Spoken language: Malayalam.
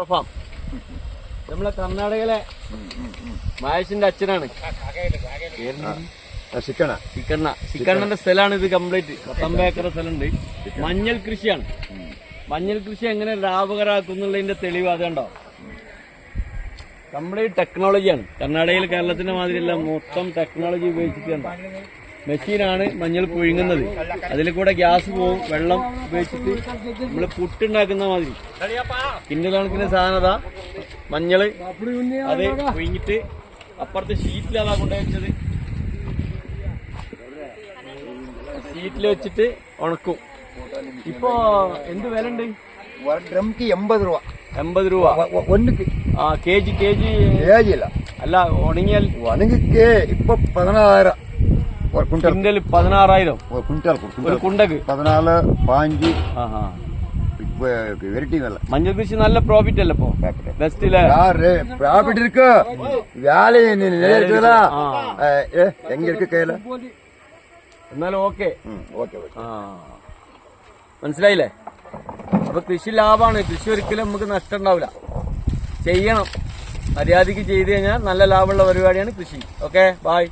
ഫാം നമ്മളെ കർണാടകയിലെ മഹേഷിന്റെ അച്ഛനാണ്. ചിക്കണ്ണന്റെ സ്ഥലമാണ് ഇത്. കംപ്ലീറ്റ് 19 ഏക്കർ സ്ഥലമുണ്ട്. മഞ്ഞൾ കൃഷിയാണ്. മഞ്ഞൾ കൃഷി എങ്ങനെ ലാഭകരമാക്കുന്നുള്ളതിന്റെ തെളിവ് അതുണ്ടോ? കംപ്ലീറ്റ് ടെക്നോളജിയാണ്. കർണാടകയിൽ കേരളത്തിന്റെ മാതിരിയല്ല, മൊത്തം ടെക്നോളജി ഉപയോഗിച്ചിട്ടുണ്ട്. മെഷീനാണ് മഞ്ഞൾ പുഴുങ്ങുന്നത്. അതിൽ കൂടെ ഗ്യാസ് പോവും. വെള്ളം ഉപയോഗിച്ചിട്ട് നമ്മള് പുട്ടുണ്ടാക്കുന്ന മാതിരി കണക്കിന് സാധനത മഞ്ഞള് അത് പുഴുങ്ങിട്ട് അപ്പുറത്ത് ഷീറ്റിലാണ് കൊണ്ടുവച്ചത്. ഷീറ്റിൽ വെച്ചിട്ട് ഉണക്കും. ഇപ്പൊ എന്ത് വില ഉണ്ട്? ഡ്രംക്ക് 80 രൂപ. 80 രൂപ കേജി. അല്ല ഉണങ്ങിയാൽ ഇപ്പൊ 16 ക്വിന്റൽ 16,000 ഒരു കുണ്ടക്ക് 14 15. വെറൈറ്റി നല്ല മഞ്ഞൾ കൃഷി നല്ല പ്രോഫിറ്റ് അല്ല. ഇപ്പൊ ബെസ്റ്റ് ப்ராஃபிட் இருக்கு. வேலை நிலையத்துல எங்க இருக்கு கையில. എന്നാലും ഓക്കെ മനസ്സിലായില്ലേ? അപ്പൊ കൃഷി ലാഭമാണ്. കൃഷി ഒരിക്കലും നമുക്ക് നഷ്ടം ഉണ്ടാവില്ല. ചെയ്യണം, മര്യാദക്ക് ചെയ്ത് കഴിഞ്ഞാൽ നല്ല ലാഭമുള്ള പരിപാടിയാണ് കൃഷി. Okay, by.